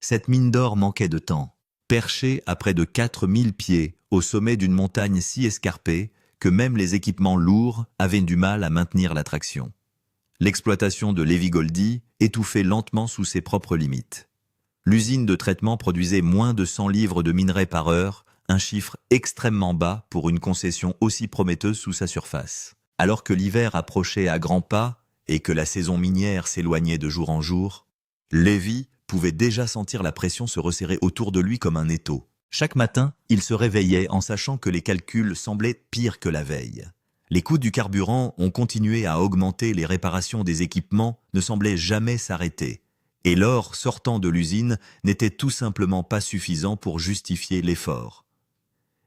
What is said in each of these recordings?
Cette mine d'or manquait de temps. Perchée à près de 4000 pieds, au sommet d'une montagne si escarpée que même les équipements lourds avaient du mal à maintenir la traction. L'exploitation de Levi-Goldie étouffait lentement sous ses propres limites. L'usine de traitement produisait moins de 100 livres de minerai par heure, un chiffre extrêmement bas pour une concession aussi prometteuse sous sa surface. Alors que l'hiver approchait à grands pas et que la saison minière s'éloignait de jour en jour, Levi pouvait déjà sentir la pression se resserrer autour de lui comme un étau. Chaque matin, il se réveillait en sachant que les calculs semblaient pires que la veille. Les coûts du carburant ont continué à augmenter, les réparations des équipements ne semblaient jamais s'arrêter. Et l'or sortant de l'usine n'était tout simplement pas suffisant pour justifier l'effort.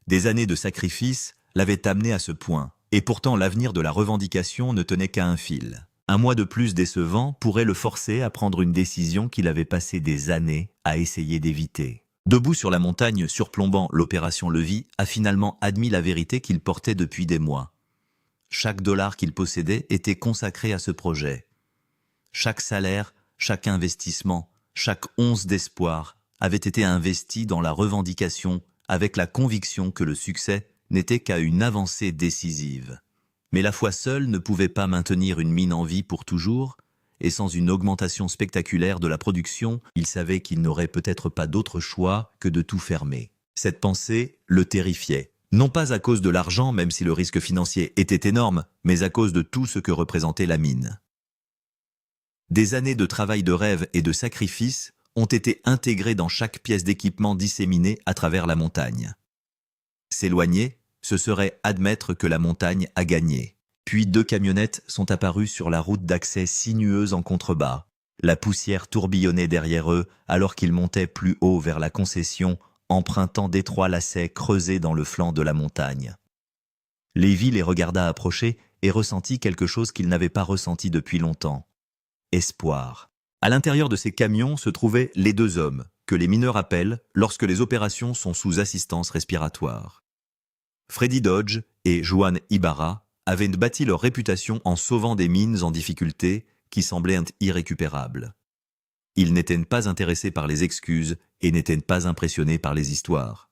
Des années de sacrifice l'avaient amené à ce point, et pourtant l'avenir de la revendication ne tenait qu'à un fil. Un mois de plus décevant pourrait le forcer à prendre une décision qu'il avait passé des années à essayer d'éviter. Debout sur la montagne surplombant l'opération Levi, a finalement admis la vérité qu'il portait depuis des mois. Chaque dollar qu'il possédait était consacré à ce projet. Chaque salaire, chaque investissement, chaque once d'espoir avait été investi dans la revendication avec la conviction que le succès n'était qu'à une avancée décisive. Mais la foi seule ne pouvait pas maintenir une mine en vie pour toujours, et sans une augmentation spectaculaire de la production, il savait qu'il n'aurait peut-être pas d'autre choix que de tout fermer. Cette pensée le terrifiait. Non pas à cause de l'argent, même si le risque financier était énorme, mais à cause de tout ce que représentait la mine. Des années de travail de rêve et de sacrifice ont été intégrées dans chaque pièce d'équipement disséminée à travers la montagne. S'éloigner, ce serait admettre que la montagne a gagné. Puis 2 camionnettes sont apparues sur la route d'accès sinueuse en contrebas. La poussière tourbillonnait derrière eux alors qu'ils montaient plus haut vers la concession, empruntant d'étroits lacets creusés dans le flanc de la montagne. Levi les regarda approcher et ressentit quelque chose qu'il n'avait pas ressenti depuis longtemps. Espoir. À l'intérieur de ces camions se trouvaient les 2 hommes, que les mineurs appellent lorsque les opérations sont sous assistance respiratoire. Freddy Dodge et Juan Ibarra avaient bâti leur réputation en sauvant des mines en difficulté qui semblaient irrécupérables. Ils n'étaient pas intéressés par les excuses et n'étaient pas impressionnés par les histoires.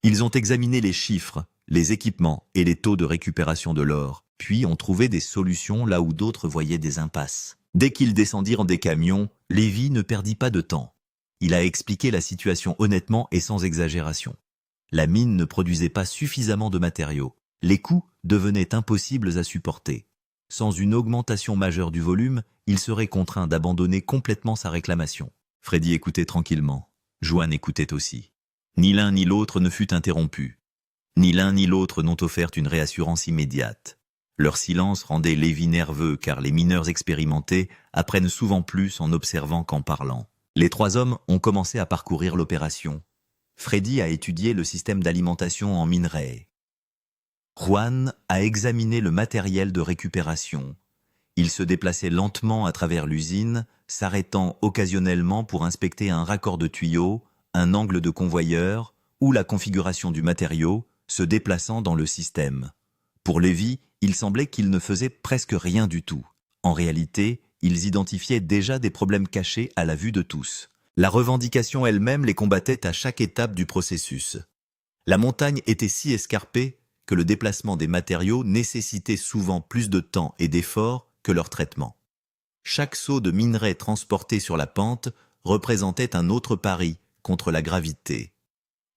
Ils ont examiné les chiffres, les équipements et les taux de récupération de l'or, puis ont trouvé des solutions là où d'autres voyaient des impasses. Dès qu'ils descendirent des camions, Levi ne perdit pas de temps. Il a expliqué la situation honnêtement et sans exagération. La mine ne produisait pas suffisamment de matériaux. Les coûts devenaient impossibles à supporter. Sans une augmentation majeure du volume, il serait contraint d'abandonner complètement sa réclamation. Freddy écoutait tranquillement. Juan écoutait aussi. Ni l'un ni l'autre ne fut interrompu. Ni l'un ni l'autre n'ont offert une réassurance immédiate. Leur silence rendait Levi nerveux car les mineurs expérimentés apprennent souvent plus en observant qu'en parlant. Les 3 hommes ont commencé à parcourir l'opération. Freddy a étudié le système d'alimentation en minerai. Juan a examiné le matériel de récupération. Il se déplaçait lentement à travers l'usine, s'arrêtant occasionnellement pour inspecter un raccord de tuyau, un angle de convoyeur ou la configuration du matériau, se déplaçant dans le système. Pour Levi, il semblait qu'il ne faisait presque rien du tout. En réalité, ils identifiaient déjà des problèmes cachés à la vue de tous. La revendication elle-même les combattait à chaque étape du processus. La montagne était si escarpée que le déplacement des matériaux nécessitait souvent plus de temps et d'efforts que leur traitement. Chaque seau de minerai transporté sur la pente représentait un autre pari contre la gravité.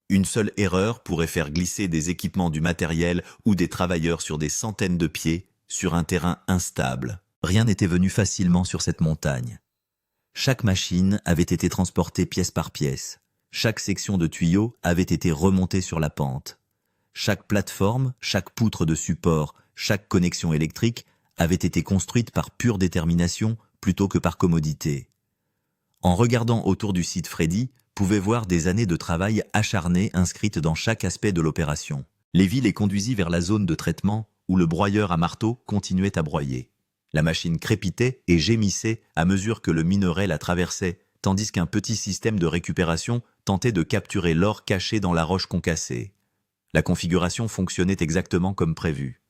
Une seule erreur pourrait faire glisser des équipements, du matériel ou des travailleurs sur des centaines de pieds, sur un terrain instable. Rien n'était venu facilement sur cette montagne. Chaque machine avait été transportée pièce par pièce. Chaque section de tuyau avait été remontée sur la pente. Chaque plateforme, chaque poutre de support, chaque connexion électrique avait été construite par pure détermination plutôt que par commodité. En regardant autour du site, Freddy pouvait voir des années de travail acharné inscrites dans chaque aspect de l'opération. Levi les conduisit vers la zone de traitement où le broyeur à marteau continuait à broyer. La machine crépitait et gémissait à mesure que le minerai la traversait, tandis qu'un petit système de récupération tentait de capturer l'or caché dans la roche concassée. La configuration fonctionnait exactement comme prévu.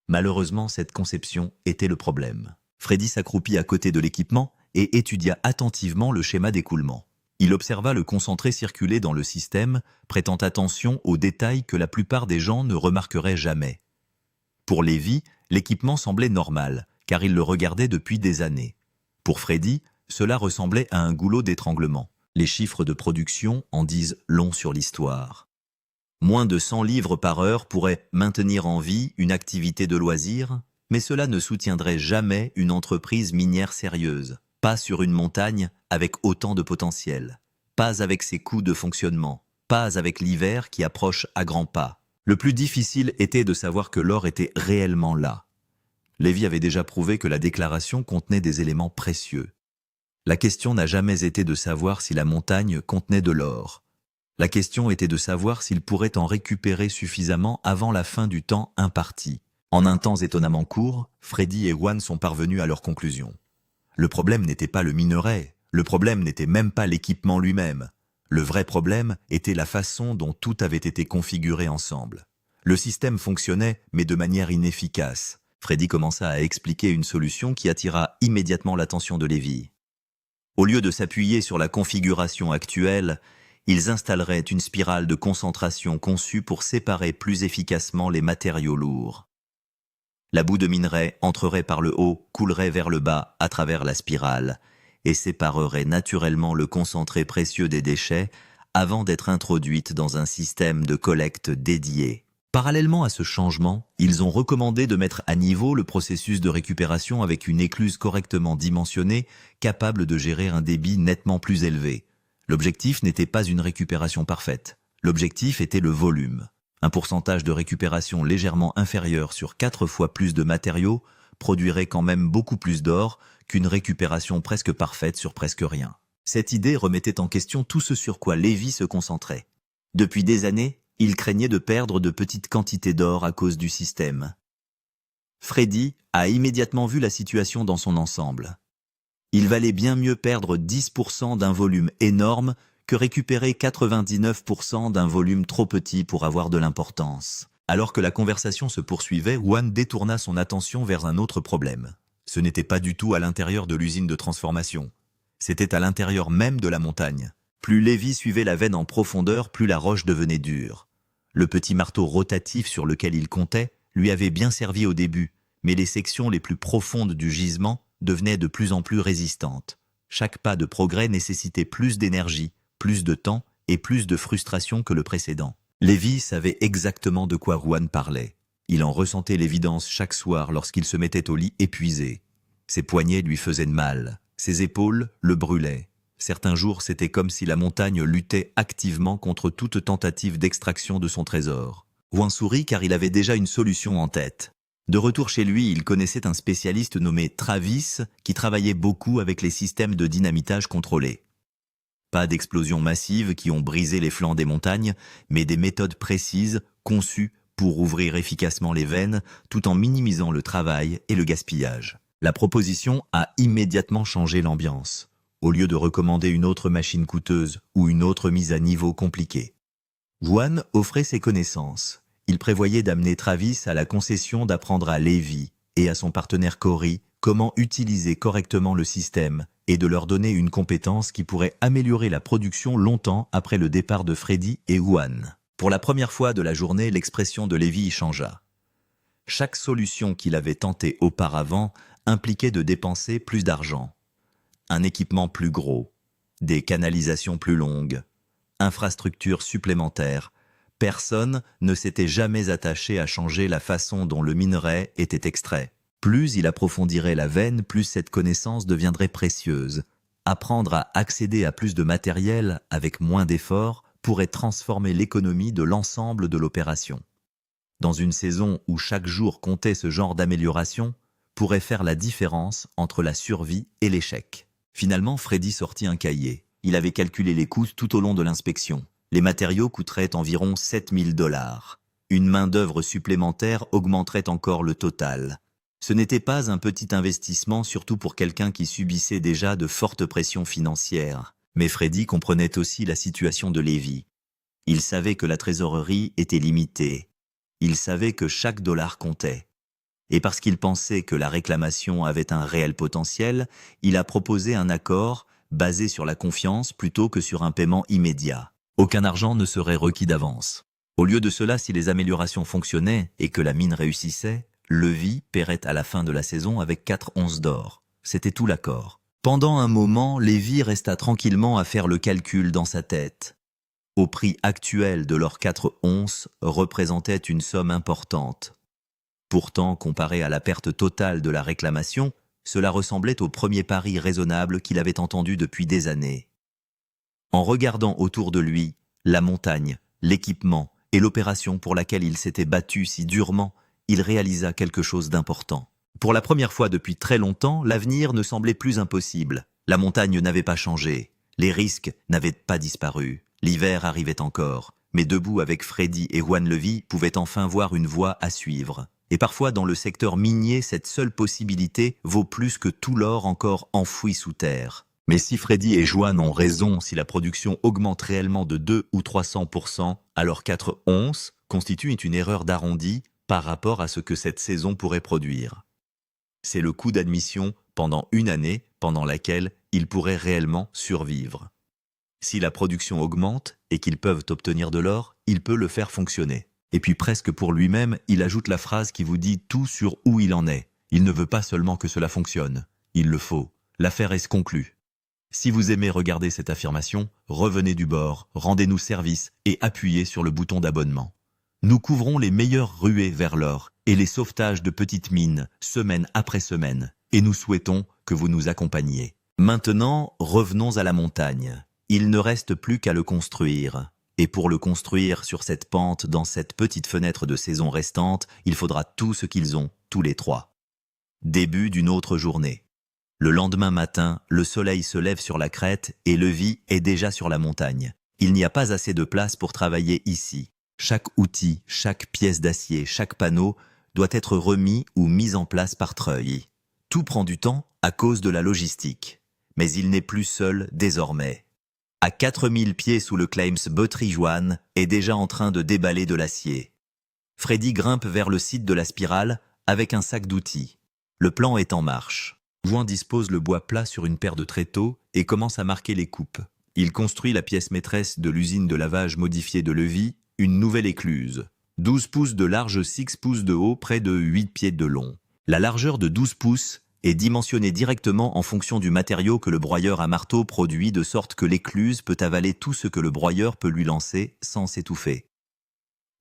Malheureusement, cette conception était le problème. Freddy s'accroupit à côté de l'équipement et étudia attentivement le schéma d'écoulement. Il observa le concentré circuler dans le système, prêtant attention aux détails que la plupart des gens ne remarqueraient jamais. Pour Lévi, l'équipement semblait normal, car il le regardait depuis des années. Pour Freddy, cela ressemblait à un goulot d'étranglement. Les chiffres de production en disent long sur l'histoire. Moins de 100 livres par heure pourraient maintenir en vie une activité de loisir, mais cela ne soutiendrait jamais une entreprise minière sérieuse. Pas sur une montagne avec autant de potentiel. Pas avec ses coûts de fonctionnement. Pas avec l'hiver qui approche à grands pas. Le plus difficile était de savoir que l'or était réellement là. Lévi avait déjà prouvé que la déclaration contenait des éléments précieux. La question n'a jamais été de savoir si la montagne contenait de l'or. La question était de savoir s'il pourrait en récupérer suffisamment avant la fin du temps imparti. En un temps étonnamment court, Freddy et Juan sont parvenus à leur conclusion. Le problème n'était pas le minerai, le problème n'était même pas l'équipement lui-même. Le vrai problème était la façon dont tout avait été configuré ensemble. Le système fonctionnait, mais de manière inefficace. Freddy commença à expliquer une solution qui attira immédiatement l'attention de Lévi. Au lieu de s'appuyer sur la configuration actuelle, ils installeraient une spirale de concentration conçue pour séparer plus efficacement les matériaux lourds. La boue de minerai entrerait par le haut, coulerait vers le bas à travers la spirale et séparerait naturellement le concentré précieux des déchets avant d'être introduite dans un système de collecte dédié. Parallèlement à ce changement, ils ont recommandé de mettre à niveau le processus de récupération avec une écluse correctement dimensionnée, capable de gérer un débit nettement plus élevé. L'objectif n'était pas une récupération parfaite. L'objectif était le volume. Un pourcentage de récupération légèrement inférieur sur 4 fois plus de matériaux produirait quand même beaucoup plus d'or qu'une récupération presque parfaite sur presque rien. Cette idée remettait en question tout ce sur quoi Lévi se concentrait. Depuis des années, il craignait de perdre de petites quantités d'or à cause du système. Freddy a immédiatement vu la situation dans son ensemble. Il valait bien mieux perdre 10% d'un volume énorme que récupérer 99% d'un volume trop petit pour avoir de l'importance. Alors que la conversation se poursuivait, Juan détourna son attention vers un autre problème. Ce n'était pas du tout à l'intérieur de l'usine de transformation. C'était à l'intérieur même de la montagne. Plus Lévi suivait la veine en profondeur, plus la roche devenait dure. Le petit marteau rotatif sur lequel il comptait lui avait bien servi au début, mais les sections les plus profondes du gisement devenaient de plus en plus résistantes. Chaque pas de progrès nécessitait plus d'énergie, plus de temps et plus de frustration que le précédent. Lévi savait exactement de quoi Juan parlait. Il en ressentait l'évidence chaque soir lorsqu'il se mettait au lit épuisé. Ses poignets lui faisaient mal, ses épaules le brûlaient. Certains jours, c'était comme si la montagne luttait activement contre toute tentative d'extraction de son trésor. Juan sourit car il avait déjà une solution en tête. De retour chez lui, il connaissait un spécialiste nommé Travis qui travaillait beaucoup avec les systèmes de dynamitage contrôlés. Pas d'explosions massives qui ont brisé les flancs des montagnes, mais des méthodes précises, conçues pour ouvrir efficacement les veines, tout en minimisant le travail et le gaspillage. La proposition a immédiatement changé l'ambiance, au lieu de recommander une autre machine coûteuse ou une autre mise à niveau compliquée. Juan offrait ses connaissances. Il prévoyait d'amener Travis à la concession d'apprendre à Lévi et à son partenaire Cory comment utiliser correctement le système et de leur donner une compétence qui pourrait améliorer la production longtemps après le départ de Freddy et Juan. Pour la première fois de la journée, l'expression de Lévi changea. Chaque solution qu'il avait tentée auparavant impliquait de dépenser plus d'argent. Un équipement plus gros, des canalisations plus longues, infrastructures supplémentaires. Personne ne s'était jamais attaché à changer la façon dont le minerai était extrait. Plus il approfondirait la veine, plus cette connaissance deviendrait précieuse. Apprendre à accéder à plus de matériel avec moins d'efforts pourrait transformer l'économie de l'ensemble de l'opération. Dans une saison où chaque jour comptait, ce genre d'amélioration pourrait faire la différence entre la survie et l'échec. Finalement, Freddy sortit un cahier. Il avait calculé les coûts tout au long de l'inspection. Les matériaux coûteraient environ 7 000 $. Une main-d'œuvre supplémentaire augmenterait encore le total. Ce n'était pas un petit investissement, surtout pour quelqu'un qui subissait déjà de fortes pressions financières. Mais Freddy comprenait aussi la situation de Lévi. Il savait que la trésorerie était limitée. Il savait que chaque dollar comptait. Et parce qu'il pensait que la réclamation avait un réel potentiel, il a proposé un accord basé sur la confiance plutôt que sur un paiement immédiat. Aucun argent ne serait requis d'avance. Au lieu de cela, si les améliorations fonctionnaient et que la mine réussissait, Levi paierait à la fin de la saison avec 4 onces d'or. C'était tout l'accord. Pendant un moment, Lévi resta tranquillement à faire le calcul dans sa tête. Au prix actuel de leurs 4 onces représentait une somme importante. Pourtant, comparé à la perte totale de la réclamation, cela ressemblait au premier pari raisonnable qu'il avait entendu depuis des années. En regardant autour de lui, la montagne, l'équipement et l'opération pour laquelle il s'était battu si durement, il réalisa quelque chose d'important. Pour la première fois depuis très longtemps, l'avenir ne semblait plus impossible. La montagne n'avait pas changé, les risques n'avaient pas disparu, l'hiver arrivait encore, mais debout avec Freddy et Juan Levi pouvaient enfin voir une voie à suivre. Et parfois, dans le secteur minier, cette seule possibilité vaut plus que tout l'or encore enfoui sous terre. Mais si Freddy et Juan ont raison, si la production augmente réellement de 2 ou 300%, alors 4 onces constitue une erreur d'arrondi par rapport à ce que cette saison pourrait produire. C'est le coût d'admission pendant une année pendant laquelle ils pourraient réellement survivre. Si la production augmente et qu'ils peuvent obtenir de l'or, il peut le faire fonctionner. Et puis presque pour lui-même, il ajoute la phrase qui vous dit tout sur où il en est. Il ne veut pas seulement que cela fonctionne. Il le faut. L'affaire est conclue. Si vous aimez regarder cette affirmation, revenez du bord, rendez-nous service et appuyez sur le bouton d'abonnement. Nous couvrons les meilleures ruées vers l'or et les sauvetages de petites mines, semaine après semaine, et nous souhaitons que vous nous accompagniez. Maintenant, revenons à la montagne. Il ne reste plus qu'à le construire. Et pour le construire sur cette pente, dans cette petite fenêtre de saison restante, il faudra tout ce qu'ils ont, tous les trois. Début d'une autre journée. Le lendemain matin, le soleil se lève sur la crête et Levi est déjà sur la montagne. Il n'y a pas assez de place pour travailler ici. Chaque outil, chaque pièce d'acier, chaque panneau doit être remis ou mis en place par Treuil. Tout prend du temps à cause de la logistique. Mais il n'est plus seul désormais. À 4000 pieds sous le Claims, Botry Juan est déjà en train de déballer de l'acier. Freddy grimpe vers le site de la spirale avec un sac d'outils. Le plan est en marche. Juan dispose le bois plat sur une paire de tréteaux et commence à marquer les coupes. Il construit la pièce maîtresse de l'usine de lavage modifiée de Levi, une nouvelle écluse. 12 pouces de large, 6 pouces de haut, près de 8 pieds de long. La largeur de 12 pouces est dimensionnée directement en fonction du matériau que le broyeur à marteau produit, de sorte que l'écluse peut avaler tout ce que le broyeur peut lui lancer sans s'étouffer.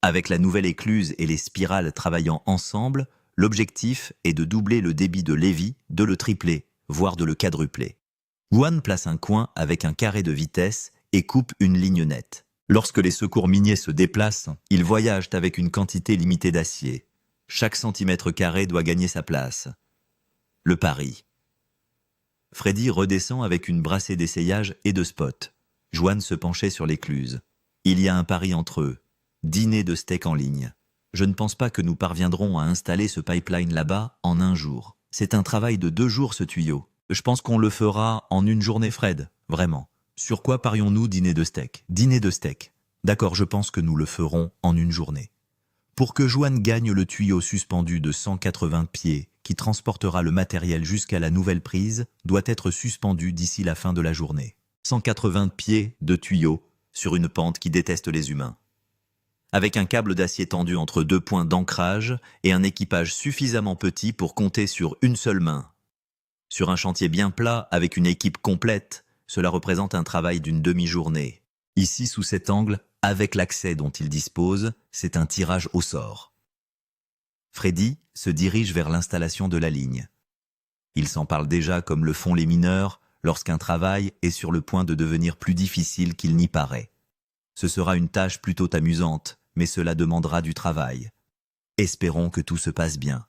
Avec la nouvelle écluse et les spirales travaillant ensemble, l'objectif est de doubler le débit de Levi, de le tripler, voire de le quadrupler. Juan place un coin avec un carré de vitesse et coupe une ligne nette. Lorsque les secours miniers se déplacent, ils voyagent avec une quantité limitée d'acier. Chaque centimètre carré doit gagner sa place. Le pari. Freddy redescend avec une brassée d'essayage et de spots. Juan se penchait sur l'écluse. Il y a un pari entre eux. Dîner de steak en ligne. Je ne pense pas que nous parviendrons à installer ce pipeline là-bas en un jour. C'est un travail de 2 jours ce tuyau. Je pense qu'on le fera en une journée, Fred. Vraiment. Sur quoi parions-nous dîner de steak? Dîner de steak. D'accord, je pense que nous le ferons en une journée. Pour que Juan gagne le tuyau suspendu de 180 pieds qui transportera le matériel jusqu'à la nouvelle prise, doit être suspendu d'ici la fin de la journée. 180 pieds de tuyau sur une pente qui déteste les humains. Avec un câble d'acier tendu entre 2 points d'ancrage et un équipage suffisamment petit pour compter sur une seule main. Sur un chantier bien plat, avec une équipe complète, cela représente un travail d'une demi-journée. Ici, sous cet angle, avec l'accès dont il dispose, c'est un tirage au sort. Freddy se dirige vers l'installation de la ligne. Il s'en parle déjà comme le font les mineurs lorsqu'un travail est sur le point de devenir plus difficile qu'il n'y paraît. Ce sera une tâche plutôt amusante, mais cela demandera du travail. Espérons que tout se passe bien.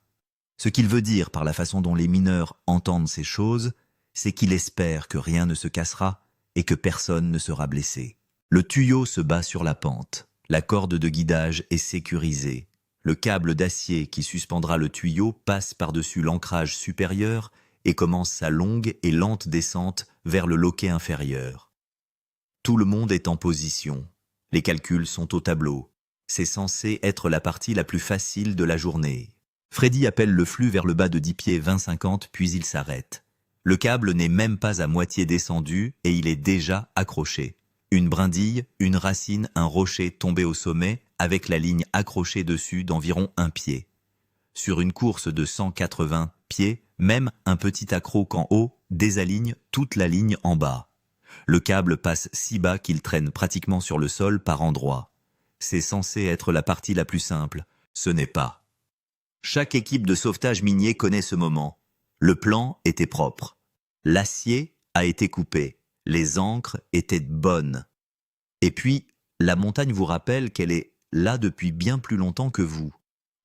Ce qu'il veut dire par la façon dont les mineurs entendent ces choses, c'est qu'il espère que rien ne se cassera et que personne ne sera blessé. Le tuyau se bat sur la pente. La corde de guidage est sécurisée. Le câble d'acier qui suspendra le tuyau passe par-dessus l'ancrage supérieur et commence sa longue et lente descente vers le loquet inférieur. Tout le monde est en position. Les calculs sont au tableau. C'est censé être la partie la plus facile de la journée. Freddy appelle le flux vers le bas de 10 pieds 20-50, puis il s'arrête. Le câble n'est même pas à moitié descendu et il est déjà accroché. Une brindille, une racine, un rocher tombé au sommet avec la ligne accrochée dessus d'environ 1 pied. Sur une course de 180 pieds, même un petit accroc en haut désaligne toute la ligne en bas. Le câble passe si bas qu'il traîne pratiquement sur le sol par endroits. C'est censé être la partie la plus simple. Ce n'est pas. Chaque équipe de sauvetage minier connaît ce moment. Le plan était propre. L'acier a été coupé. Les ancres étaient bonnes. Et puis, la montagne vous rappelle qu'elle est là depuis bien plus longtemps que vous.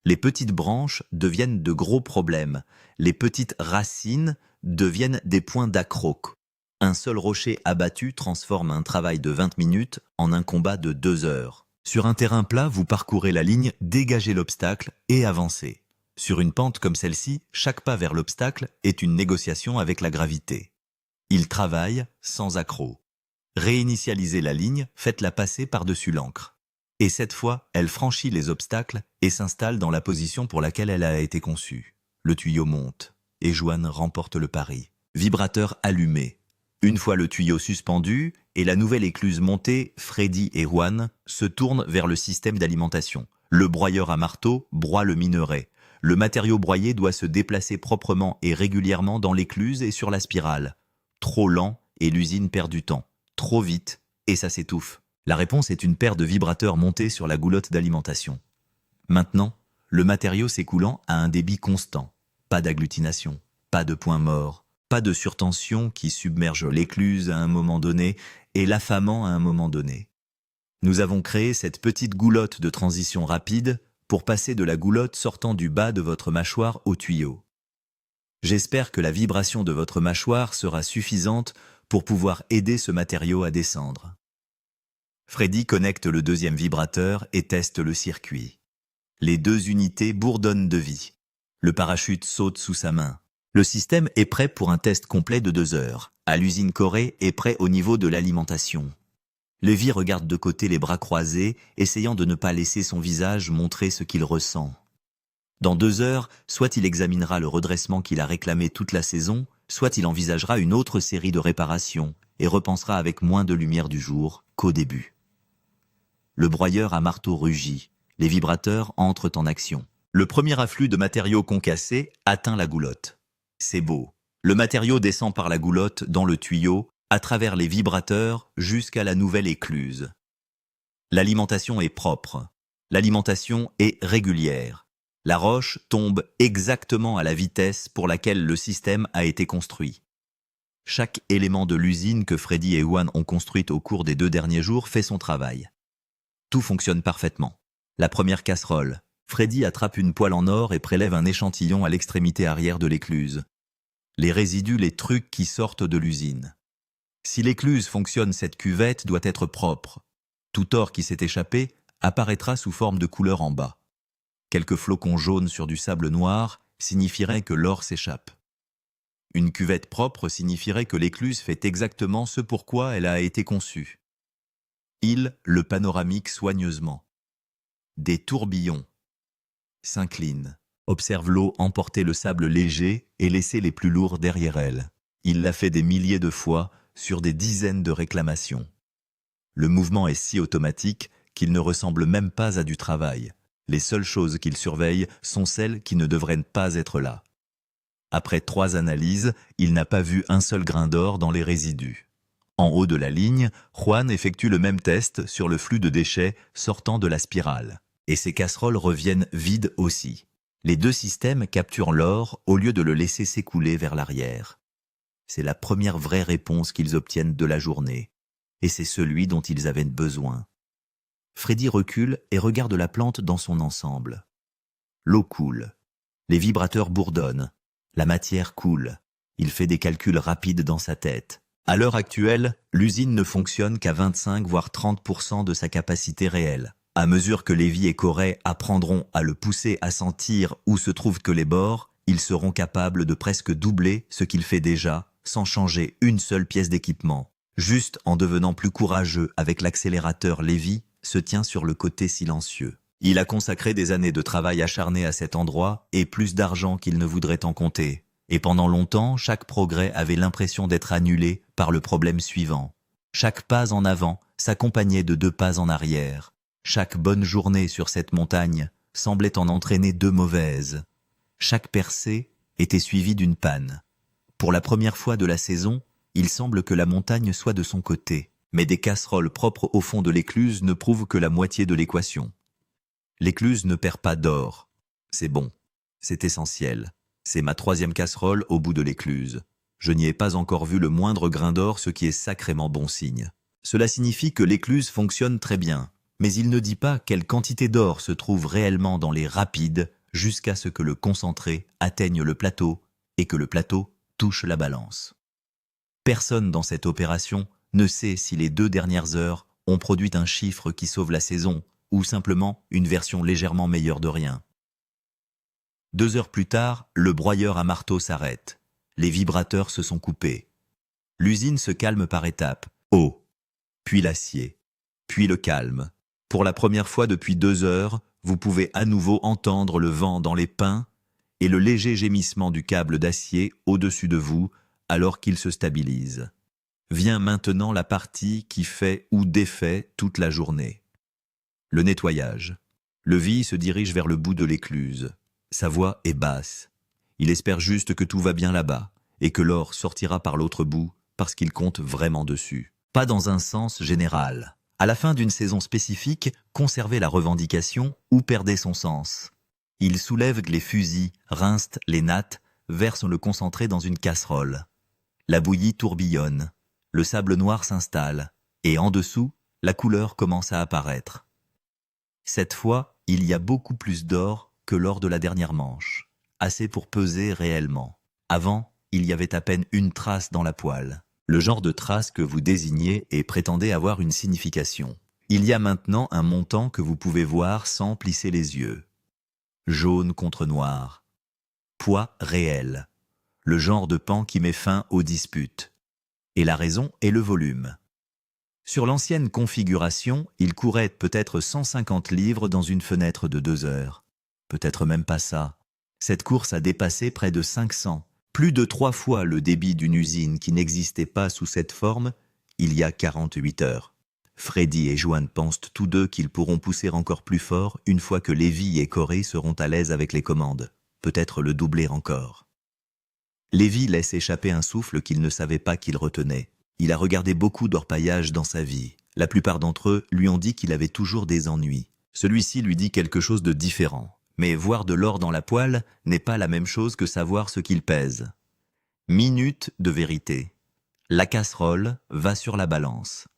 Les petites branches deviennent de gros problèmes. Les petites racines deviennent des points d'accroc. Un seul rocher abattu transforme un travail de 20 minutes en un combat de 2 heures. Sur un terrain plat, vous parcourez la ligne, dégagez l'obstacle et avancez. Sur une pente comme celle-ci, chaque pas vers l'obstacle est une négociation avec la gravité. Il travaille sans accroc. Réinitialisez la ligne, faites-la passer par-dessus l'ancre. Et cette fois, elle franchit les obstacles et s'installe dans la position pour laquelle elle a été conçue. Le tuyau monte et Juan remporte le pari. Vibrateur allumé. Une fois le tuyau suspendu et la nouvelle écluse montée, Freddy et Juan se tournent vers le système d'alimentation. Le broyeur à marteau broie le minerai. Le matériau broyé doit se déplacer proprement et régulièrement dans l'écluse et sur la spirale. Trop lent et l'usine perd du temps. Trop vite et ça s'étouffe. La réponse est une paire de vibrateurs montés sur la goulotte d'alimentation. Maintenant, le matériau s'écoulant à un débit constant. Pas d'agglutination, pas de point mort, pas de surtension qui submerge l'écluse à un moment donné et l'affamant à un moment donné. Nous avons créé cette petite goulotte de transition rapide pour passer de la goulotte sortant du bas de votre mâchoire au tuyau. J'espère que la vibration de votre mâchoire sera suffisante pour pouvoir aider ce matériau à descendre. Freddy connecte le deuxième vibrateur et teste le circuit. Les 2 unités bourdonnent de vie. Le parachute saute sous sa main. Le système est prêt pour un test complet de 2 heures. À l'usine Corée est prêt au niveau de l'alimentation. Lévi regarde de côté les bras croisés, essayant de ne pas laisser son visage montrer ce qu'il ressent. Dans 2 heures, soit il examinera le redressement qu'il a réclamé toute la saison, soit il envisagera une autre série de réparations et repensera avec moins de lumière du jour qu'au début. Le broyeur à marteau rugit. Les vibrateurs entrent en action. Le premier afflux de matériaux concassés atteint la goulotte. C'est beau. Le matériau descend par la goulotte dans le tuyau, à travers les vibrateurs jusqu'à la nouvelle écluse. L'alimentation est propre. L'alimentation est régulière. La roche tombe exactement à la vitesse pour laquelle le système a été construit. Chaque élément de l'usine que Freddy et Juan ont construite au cours des 2 derniers jours fait son travail. Tout fonctionne parfaitement. La première casserole. Freddy attrape une poêle en or et prélève un échantillon à l'extrémité arrière de l'écluse. Les résidus, les trucs qui sortent de l'usine. Si l'écluse fonctionne, cette cuvette doit être propre. Tout or qui s'est échappé apparaîtra sous forme de couleur en bas. Quelques flocons jaunes sur du sable noir signifieraient que l'or s'échappe. Une cuvette propre signifierait que l'écluse fait exactement ce pourquoi elle a été conçue. Il le panoramique soigneusement. Des tourbillons s'inclinent, observe l'eau emporter le sable léger et laisser les plus lourds derrière elle. Il l'a fait des milliers de fois sur des dizaines de réclamations. Le mouvement est si automatique qu'il ne ressemble même pas à du travail. Les seules choses qu'il surveille sont celles qui ne devraient pas être là. Après 3 analyses, il n'a pas vu un seul grain d'or dans les résidus. En haut de la ligne, Juan effectue le même test sur le flux de déchets sortant de la spirale. Et ses casseroles reviennent vides aussi. Les 2 systèmes capturent l'or au lieu de le laisser s'écouler vers l'arrière. C'est la première vraie réponse qu'ils obtiennent de la journée. Et c'est celui dont ils avaient besoin. Freddy recule et regarde la plante dans son ensemble. L'eau coule. Les vibrateurs bourdonnent. La matière coule. Il fait des calculs rapides dans sa tête. À l'heure actuelle, l'usine ne fonctionne qu'à 25 voire 30% de sa capacité réelle. À mesure que Lévi et Corée apprendront à le pousser à sentir où se trouvent que les bords, ils seront capables de presque doubler ce qu'il fait déjà, sans changer une seule pièce d'équipement. Juste en devenant plus courageux avec l'accélérateur, Lévi se tient sur le côté silencieux. Il a consacré des années de travail acharné à cet endroit et plus d'argent qu'il ne voudrait en compter. Et pendant longtemps, chaque progrès avait l'impression d'être annulé par le problème suivant. Chaque pas en avant s'accompagnait de 2 pas en arrière. Chaque bonne journée sur cette montagne semblait en entraîner 2 mauvaises. Chaque percée était suivie d'une panne. Pour la première fois de la saison, il semble que la montagne soit de son côté, mais des casseroles propres au fond de l'écluse ne prouvent que la moitié de l'équation. L'écluse ne perd pas d'or. C'est bon, c'est essentiel. C'est ma 3e casserole au bout de l'écluse. Je n'y ai pas encore vu le moindre grain d'or, ce qui est sacrément bon signe. Cela signifie que l'écluse fonctionne très bien, mais il ne dit pas quelle quantité d'or se trouve réellement dans les rapides jusqu'à ce que le concentré atteigne le plateau et que le plateau touche la balance. Personne dans cette opération ne sait si les 2 dernières heures ont produit un chiffre qui sauve la saison ou simplement une version légèrement meilleure de rien. 2 heures plus tard, le broyeur à marteau s'arrête. Les vibrateurs se sont coupés. L'usine se calme par étapes. Eau, puis l'acier, puis le calme. Pour la première fois depuis 2 heures, vous pouvez à nouveau entendre le vent dans les pins et le léger gémissement du câble d'acier au-dessus de vous alors qu'il se stabilise. Vient maintenant la partie qui fait ou défait toute la journée. Le nettoyage. Levi se dirige vers le bout de l'écluse. Sa voix est basse. Il espère juste que tout va bien là-bas et que l'or sortira par l'autre bout parce qu'il compte vraiment dessus. Pas dans un sens général. À la fin d'une saison spécifique, conservait la revendication ou perdait son sens. Il soulève les fusils, rince les nattes, verse le concentré dans une casserole. La bouillie tourbillonne, le sable noir s'installe, et en dessous, la couleur commence à apparaître. Cette fois, il y a beaucoup plus d'or que lors de la dernière manche, assez pour peser réellement. Avant, il y avait à peine une trace dans la poêle. Le genre de trace que vous désignez et prétendez avoir une signification. Il y a maintenant un montant que vous pouvez voir sans plisser les yeux. Jaune contre noir. Poids réel. Le genre de pan qui met fin aux disputes. Et la raison est le volume. Sur l'ancienne configuration, il courait peut-être 150 livres dans une fenêtre de 2 heures. Peut-être même pas ça. Cette course a dépassé près de 500. Plus de 3 fois le débit d'une usine qui n'existait pas sous cette forme il y a 48 heures. Freddy et Joan pensent tous deux qu'ils pourront pousser encore plus fort une fois que Lévi et Corey seront à l'aise avec les commandes. Peut-être le doubler encore. Lévi laisse échapper un souffle qu'il ne savait pas qu'il retenait. Il a regardé beaucoup d'orpaillage dans sa vie. La plupart d'entre eux lui ont dit qu'il avait toujours des ennuis. Celui-ci lui dit quelque chose de différent. Mais voir de l'or dans la poêle n'est pas la même chose que savoir ce qu'il pèse. Minute de vérité. La casserole va sur la balance.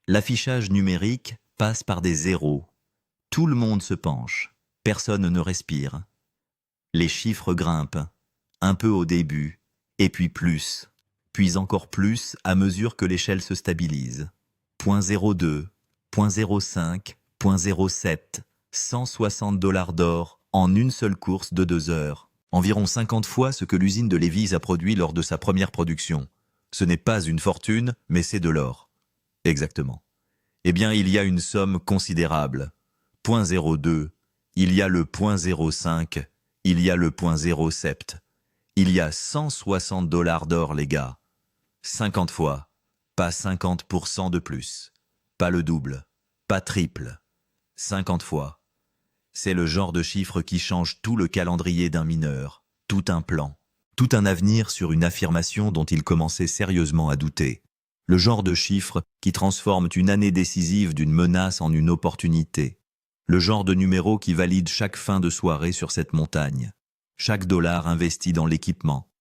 L'affichage numérique passe par des zéros. Tout le monde se penche. Personne ne respire. Les chiffres grimpent. Un peu au début, et puis plus. Puis encore plus à mesure que l'échelle se stabilise. 0.02, 0.05, 0.07, 160 $ d'or en une seule course de 2 heures. Environ 50 fois ce que l'usine de Levi's a produit lors de sa première production. Ce n'est pas une fortune, mais c'est de l'or. Exactement. Eh bien, il y a une somme considérable. 0.02, il y a le 0.05, il y a le 0.07. Il y a 160 $ d'or, les gars. 50 fois, pas 50% de plus. Pas le double, pas triple. 50 fois. C'est le genre de chiffre qui change tout le calendrier d'un mineur, tout un plan, tout un avenir sur une affirmation dont il commençait sérieusement à douter. Le genre de chiffre qui transforme une année décisive d'une menace en une opportunité. Le genre de numéro qui valide chaque fin de soirée sur cette montagne. Chaque dollar investi dans l'équipement.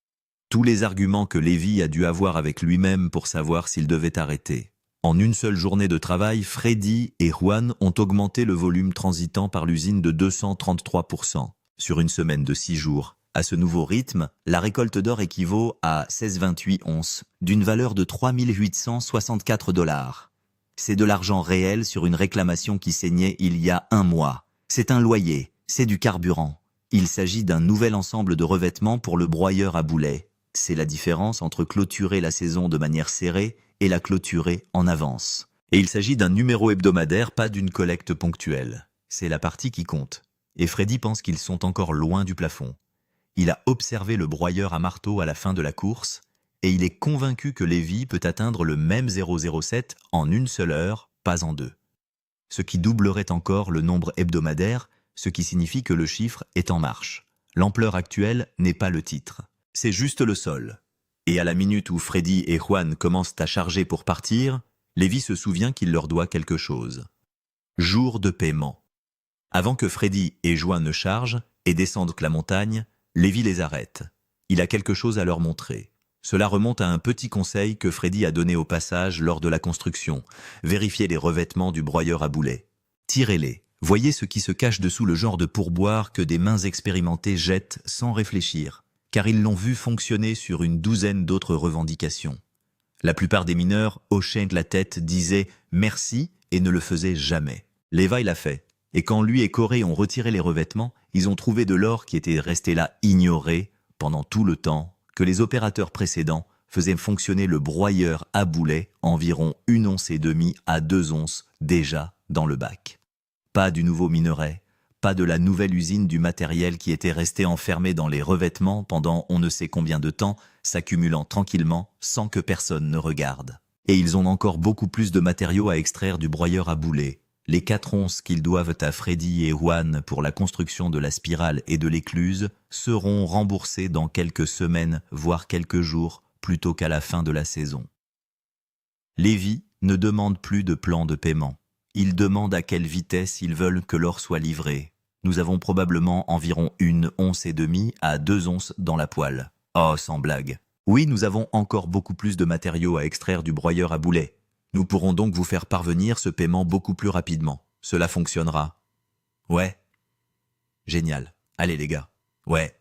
Tous les arguments que Lévi a dû avoir avec lui-même pour savoir s'il devait arrêter. En une seule journée de travail, Freddy et Juan ont augmenté le volume transitant par l'usine de 233%. Sur une semaine de 6 jours. À ce nouveau rythme, la récolte d'or équivaut à 16,28 onces, d'une valeur de 3 864 $. C'est de l'argent réel sur une réclamation qui saignait il y a 1 mois. C'est un loyer, c'est du carburant. Il s'agit d'un nouvel ensemble de revêtements pour le broyeur à boulets. C'est la différence entre clôturer la saison de manière serrée et la clôturer en avance. Et il s'agit d'un numéro hebdomadaire, pas d'une collecte ponctuelle. C'est la partie qui compte. Et Freddy pense qu'ils sont encore loin du plafond. Il a observé le broyeur à marteau à la fin de la course et il est convaincu que Lévy peut atteindre le même 007 en une seule heure, pas en deux. Ce qui doublerait encore le nombre hebdomadaire, ce qui signifie que le chiffre est en marche. L'ampleur actuelle n'est pas le titre, c'est juste le sol. Et à la minute où Freddy et Juan commencent à charger pour partir, Lévy se souvient qu'il leur doit quelque chose. Jour de paiement. Avant que Freddy et Juan ne chargent et descendent la montagne, Lévy les arrête. Il a quelque chose à leur montrer. Cela remonte à un petit conseil que Freddy a donné au passage lors de la construction. Vérifiez les revêtements du broyeur à boulets. Tirez-les. Voyez ce qui se cache dessous le genre de pourboire que des mains expérimentées jettent sans réfléchir, car ils l'ont vu fonctionner sur une douzaine d'autres revendications. La plupart des mineurs hochaient la tête, disaient « merci » et ne le faisaient jamais. Levi l'a fait, et quand lui et Corey ont retiré les revêtements, ils ont trouvé de l'or qui était resté là ignoré pendant tout le temps que les opérateurs précédents faisaient fonctionner le broyeur à boulets environ 1,5 once à 2 onces déjà dans le bac. Pas du nouveau minerai, pas de la nouvelle usine du matériel qui était resté enfermé dans les revêtements pendant on ne sait combien de temps, s'accumulant tranquillement sans que personne ne regarde. Et ils ont encore beaucoup plus de matériaux à extraire du broyeur à boulets. Les 4 onces qu'ils doivent à Freddy et Juan pour la construction de la spirale et de l'écluse seront remboursés dans quelques semaines, voire quelques jours, plutôt qu'à la fin de la saison. Lévy ne demande plus de plan de paiement. Il demande à quelle vitesse ils veulent que l'or soit livré. Nous avons probablement environ 1,5 once à 2 onces dans la poêle. Oh, sans blague. Oui, nous avons encore beaucoup plus de matériaux à extraire du broyeur à boulets. Nous pourrons donc vous faire parvenir ce paiement beaucoup plus rapidement. Cela fonctionnera. Ouais. Génial. Allez les gars. Ouais.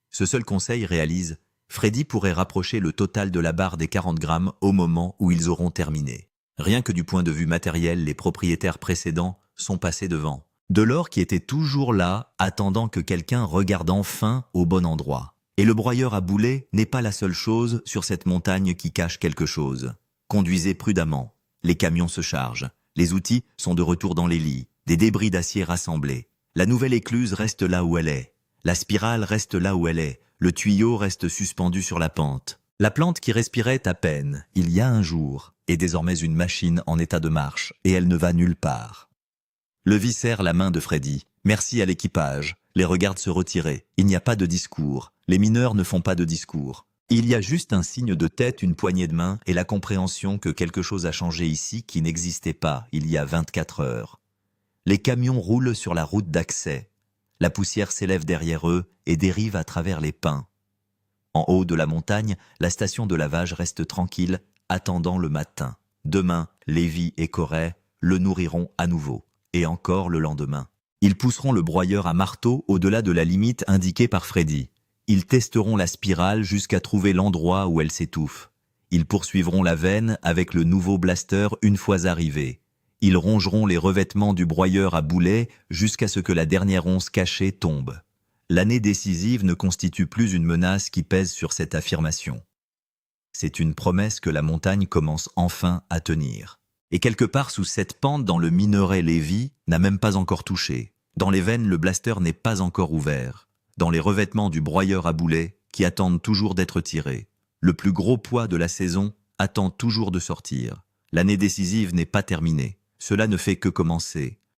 Ce seul conseil réalise, Freddy pourrait rapprocher le total de la barre des 40 grammes au moment où ils auront terminé. Rien que du point de vue matériel, les propriétaires précédents sont passés devant. De l'or qui était toujours là, attendant que quelqu'un regarde enfin au bon endroit. Et le broyeur à boulets n'est pas la seule chose sur cette montagne qui cache quelque chose. Conduisez prudemment. Les camions se chargent. Les outils sont de retour dans les lits. Des débris d'acier rassemblés. La nouvelle écluse reste là où elle est. La spirale reste là où elle est. Le tuyau reste suspendu sur la pente. La plante qui respirait à peine, il y a un jour, est désormais une machine en état de marche, et elle ne va nulle part. Levi serre la main de Freddy. Merci à l'équipage. Les regarde se retirer. Il n'y a pas de discours. Les mineurs ne font pas de discours. Il y a juste un signe de tête, une poignée de main et la compréhension que quelque chose a changé ici qui n'existait pas il y a 24 heures. Les camions roulent sur la route d'accès. La poussière s'élève derrière eux et dérive à travers les pins. En haut de la montagne, la station de lavage reste tranquille, attendant le matin. Demain, Lévy et Corey le nourriront à nouveau. Et encore le lendemain. Ils pousseront le broyeur à marteau au-delà de la limite indiquée par Freddy. Ils testeront la spirale jusqu'à trouver l'endroit où elle s'étouffe. Ils poursuivront la veine avec le nouveau blaster une fois arrivés. Ils rongeront les revêtements du broyeur à boulets jusqu'à ce que la dernière once cachée tombe. L'année décisive ne constitue plus une menace qui pèse sur cette affirmation. C'est une promesse que la montagne commence enfin à tenir. Et quelque part sous cette pente dans le minerai Lévy n'a même pas encore touché. Dans les veines, le blaster n'est pas encore ouvert. Dans les revêtements du broyeur à boulets qui attendent toujours d'être tirés. Le plus gros poids de la saison attend toujours de sortir. L'année décisive n'est pas terminée. Cela ne fait que commencer.